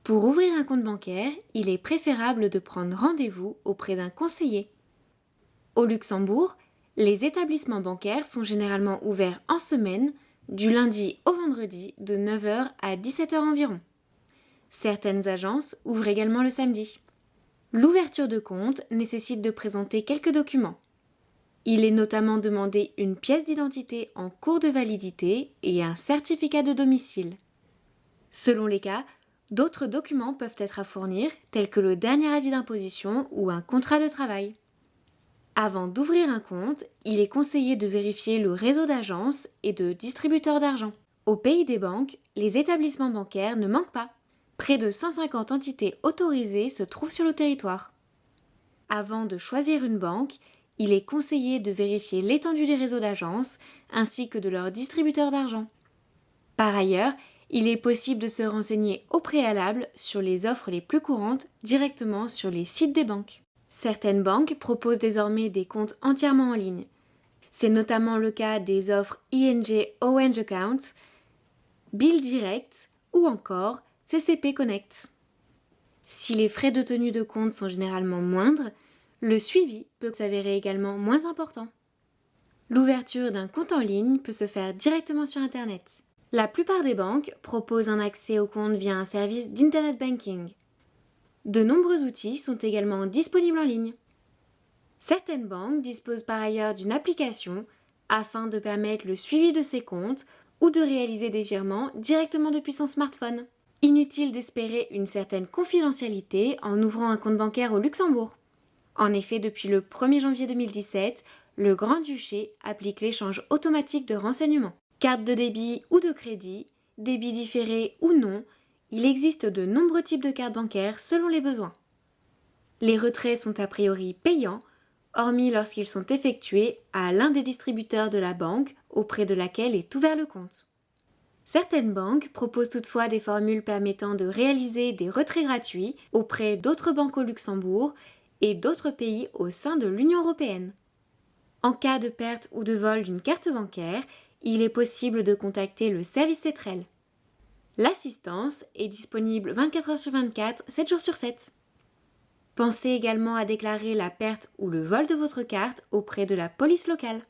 Pour ouvrir un compte bancaire, il est préférable de prendre rendez-vous auprès d'un conseiller. Au Luxembourg, les établissements bancaires sont généralement ouverts en semaine, du lundi au vendredi, de 9 heures à 17 heures environ. Certaines agences ouvrent également le samedi. L'ouverture de compte nécessite de présenter quelques documents. Il est notamment demandé une pièce d'identité en cours de validité et un certificat de domicile. Selon les cas, d'autres documents peuvent être à fournir, tels que le dernier avis d'imposition ou un contrat de travail. Avant d'ouvrir un compte, il est conseillé de vérifier le réseau d'agences et de distributeurs d'argent. Au pays des banques, les établissements bancaires ne manquent pas. Près de 150 entités autorisées se trouvent sur le territoire. Avant de choisir une banque, il est conseillé de vérifier l'étendue des réseaux d'agences ainsi que de leurs distributeurs d'argent. Par ailleurs, il est possible de se renseigner au préalable sur les offres les plus courantes directement sur les sites des banques. Certaines banques proposent désormais des comptes entièrement en ligne. C'est notamment le cas des offres ING Orange Account, Bill Direct ou encore CCP Connect. Si les frais de tenue de compte sont généralement moindres, le suivi peut s'avérer également moins important. L'ouverture d'un compte en ligne peut se faire directement sur Internet. La plupart des banques proposent un accès au compte via un service d'Internet Banking. De nombreux outils sont également disponibles en ligne. Certaines banques disposent par ailleurs d'une application afin de permettre le suivi de ses comptes ou de réaliser des virements directement depuis son smartphone. Inutile d'espérer une certaine confidentialité en ouvrant un compte bancaire au Luxembourg. En effet, depuis le 1er janvier 2017, le Grand-Duché applique l'échange automatique de renseignements. Carte de débit ou de crédit, débit différé ou non, il existe de nombreux types de cartes bancaires selon les besoins. Les retraits sont a priori payants, hormis lorsqu'ils sont effectués à l'un des distributeurs de la banque auprès de laquelle est ouvert le compte. Certaines banques proposent toutefois des formules permettant de réaliser des retraits gratuits auprès d'autres banques au Luxembourg et d'autres pays au sein de l'Union européenne. En cas de perte ou de vol d'une carte bancaire, il est possible de contacter le service Cetrel. L'assistance est disponible 24 heures sur 24, 7 jours sur 7. Pensez également à déclarer la perte ou le vol de votre carte auprès de la police locale.